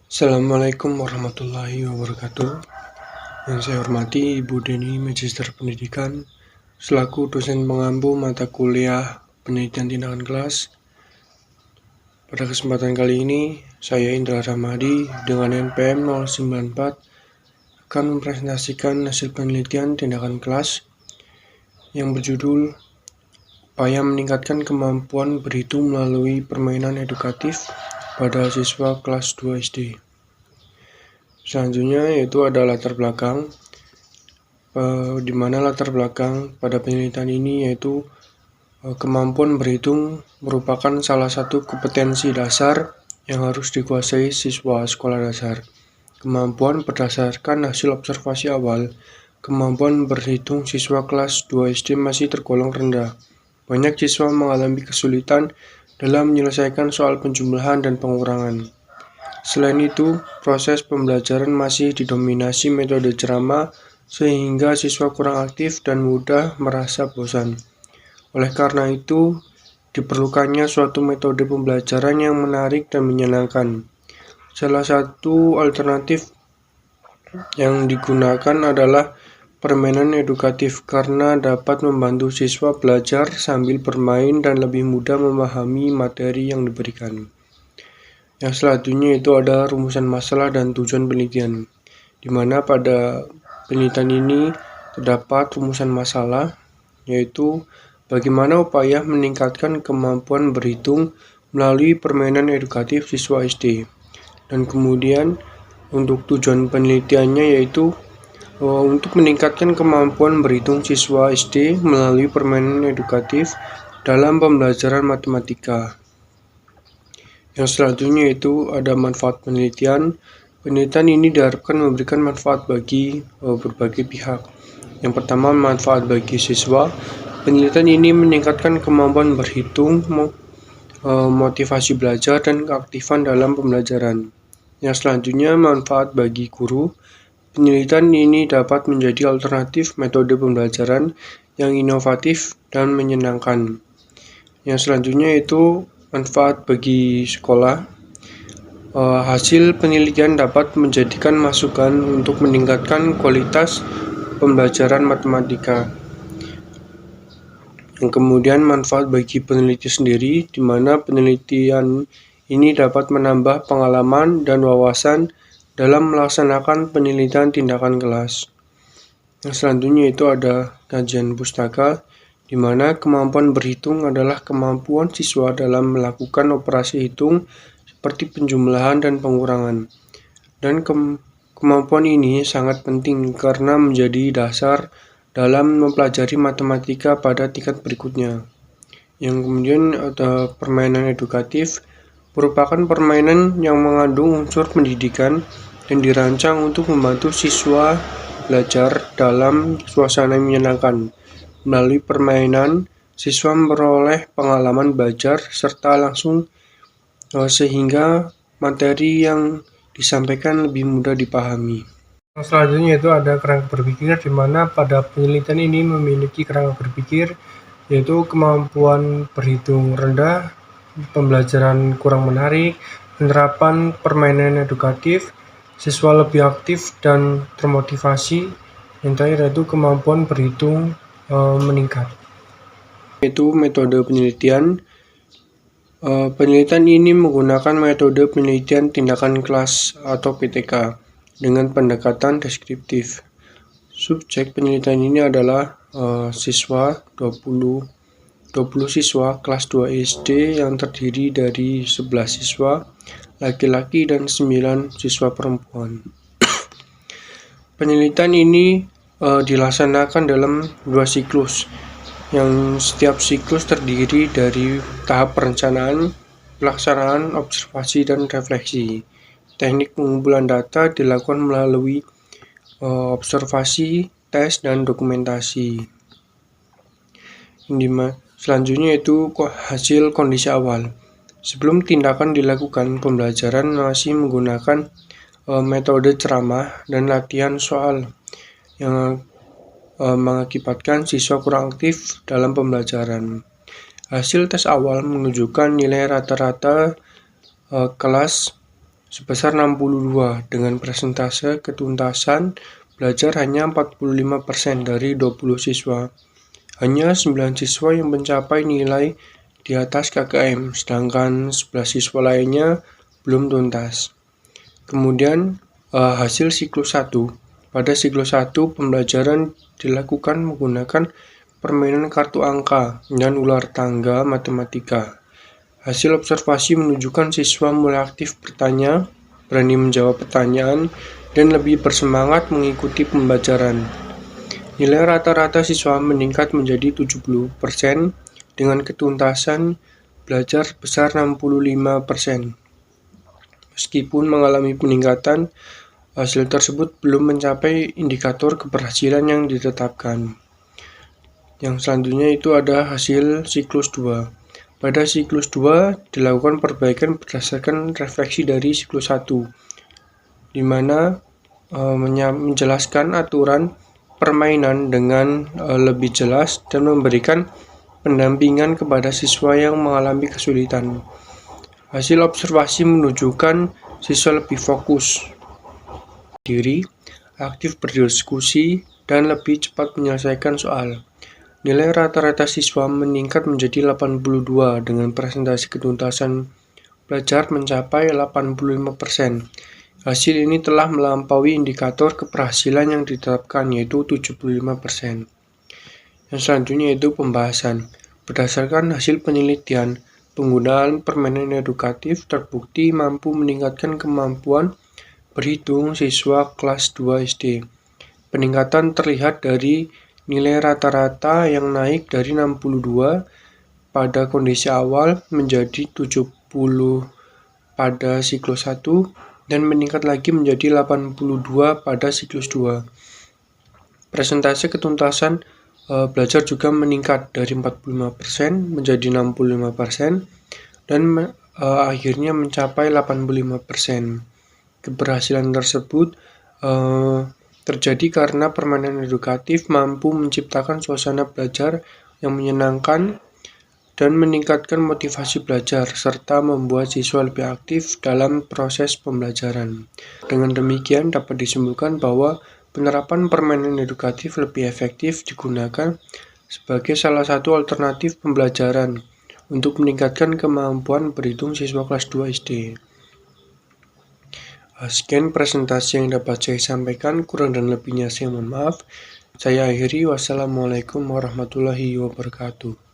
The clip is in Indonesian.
Assalamualaikum warahmatullahi wabarakatuh. Yang saya hormati Ibu Deni, Magister Pendidikan, selaku dosen pengampu mata kuliah penelitian tindakan kelas. Pada kesempatan kali ini, saya Indra Ramadi dengan NPM 094 akan mempresentasikan hasil penelitian tindakan kelas yang berjudul Upaya Meningkatkan Kemampuan Berhitung Melalui Permainan Edukatif pada Siswa Kelas 2 SD. Selanjutnya yaitu ada latar belakang, di mana latar belakang pada penelitian ini yaitu kemampuan berhitung merupakan salah satu kompetensi dasar yang harus dikuasai siswa sekolah dasar. Kemampuan berdasarkan hasil observasi awal, kemampuan berhitung siswa kelas 2 SD masih tergolong rendah. Banyak siswa mengalami kesulitan dalam menyelesaikan soal penjumlahan dan pengurangan. Selain itu, proses pembelajaran masih didominasi metode ceramah sehingga siswa kurang aktif dan mudah merasa bosan. Oleh karena itu, diperlukannya suatu metode pembelajaran yang menarik dan menyenangkan. Salah satu alternatif yang digunakan adalah permainan edukatif karena dapat membantu siswa belajar sambil bermain dan lebih mudah memahami materi yang diberikan. Yang selanjutnya itu ada rumusan masalah dan tujuan penelitian, di mana pada penelitian ini terdapat rumusan masalah, yaitu bagaimana upaya meningkatkan kemampuan berhitung melalui permainan edukatif siswa SD. Dan kemudian untuk tujuan penelitiannya yaitu untuk meningkatkan kemampuan berhitung siswa SD melalui permainan edukatif dalam pembelajaran matematika. Yang selanjutnya itu ada manfaat penelitian. Penelitian ini diharapkan memberikan manfaat bagi berbagai pihak. Yang pertama, manfaat bagi siswa. Penelitian ini meningkatkan kemampuan berhitung, motivasi belajar, dan keaktifan dalam pembelajaran. Yang selanjutnya, manfaat bagi guru. Penelitian ini dapat menjadi alternatif metode pembelajaran yang inovatif dan menyenangkan. Yang selanjutnya itu manfaat bagi sekolah. Hasil penelitian dapat menjadikan masukan untuk meningkatkan kualitas pembelajaran matematika. Yang kemudian manfaat bagi peneliti sendiri, di mana penelitian ini dapat menambah pengalaman dan wawasan dalam melaksanakan penelitian tindakan kelas. Yang selanjutnya itu ada kajian pustaka, di mana kemampuan berhitung adalah kemampuan siswa dalam melakukan operasi hitung seperti penjumlahan dan pengurangan. Dan kemampuan ini sangat penting karena menjadi dasar dalam mempelajari matematika pada tingkat berikutnya. Yang kemudian ada permainan edukatif, merupakan permainan yang mengandung unsur pendidikan dan dirancang untuk membantu siswa belajar dalam suasana yang menyenangkan. Melalui permainan, siswa memperoleh pengalaman belajar serta langsung sehingga materi yang disampaikan lebih mudah dipahami. Yang selanjutnya itu ada kerangka berpikir, di mana pada penelitian ini memiliki kerangka berpikir, yaitu kemampuan berhitung rendah, pembelajaran kurang menarik, penerapan permainan edukatif, siswa lebih aktif dan termotivasi. Yang terakhir yaitu kemampuan berhitung meningkat. Itu metode penelitian. Penelitian ini menggunakan metode penelitian tindakan kelas atau PTK dengan pendekatan deskriptif. Subjek penelitian ini adalah siswa 20 siswa kelas 2 SD yang terdiri dari 11 siswa laki-laki dan 9 siswa perempuan. Penelitian ini dilaksanakan dalam 2 siklus, yang setiap siklus terdiri dari tahap perencanaan, pelaksanaan, observasi, dan refleksi. Teknik pengumpulan data dilakukan melalui observasi, tes, dan dokumentasi. Selanjutnya itu hasil kondisi awal. Sebelum tindakan dilakukan, pembelajaran masih menggunakan metode ceramah dan latihan soal yang mengakibatkan siswa kurang aktif dalam pembelajaran. Hasil tes awal menunjukkan nilai rata-rata kelas sebesar 62 dengan persentase ketuntasan belajar hanya 45% dari 20 siswa. Hanya 9 siswa yang mencapai nilai di atas KKM, sedangkan 11 siswa lainnya belum tuntas. Kemudian hasil siklus 1. Pada siklus 1, pembelajaran dilakukan menggunakan permainan kartu angka dan ular tangga matematika. Hasil observasi menunjukkan siswa mulai aktif bertanya, berani menjawab pertanyaan, dan lebih bersemangat mengikuti pembelajaran. Nilai rata-rata siswa meningkat menjadi 70% dengan ketuntasan belajar sebesar 65%. Meskipun mengalami peningkatan, hasil tersebut belum mencapai indikator keberhasilan yang ditetapkan. Yang selanjutnya itu ada hasil siklus 2. Pada siklus 2 dilakukan perbaikan berdasarkan refleksi dari siklus 1, di mana menjelaskan aturan permainan dengan lebih jelas dan memberikan pendampingan kepada siswa yang mengalami kesulitan. Hasil observasi menunjukkan siswa lebih fokus diri, aktif berdiskusi, dan lebih cepat menyelesaikan soal. Nilai rata-rata siswa meningkat menjadi 82 dengan persentase ketuntasan belajar mencapai 85%. Hasil ini telah melampaui indikator keberhasilan yang ditetapkan, yaitu 75%. Yang selanjutnya yaitu pembahasan. Berdasarkan hasil penelitian, penggunaan permainan edukatif terbukti mampu meningkatkan kemampuan berhitung siswa kelas 2 SD. Peningkatan terlihat dari nilai rata-rata yang naik dari 62 pada kondisi awal menjadi 70 pada siklus 1 dan meningkat lagi menjadi 82 pada siklus 2. Persentase ketuntasan belajar juga meningkat dari 45% menjadi 65% dan akhirnya mencapai 85%. Keberhasilan tersebut terjadi karena permainan edukatif mampu menciptakan suasana belajar yang menyenangkan dan meningkatkan motivasi belajar, serta membuat siswa lebih aktif dalam proses pembelajaran. Dengan demikian, dapat disimpulkan bahwa penerapan permainan edukatif lebih efektif digunakan sebagai salah satu alternatif pembelajaran untuk meningkatkan kemampuan berhitung siswa kelas 2 SD. Sekian presentasi yang dapat saya sampaikan, kurang dan lebihnya saya mohon maaf. Saya akhiri, wassalamualaikum warahmatullahi wabarakatuh.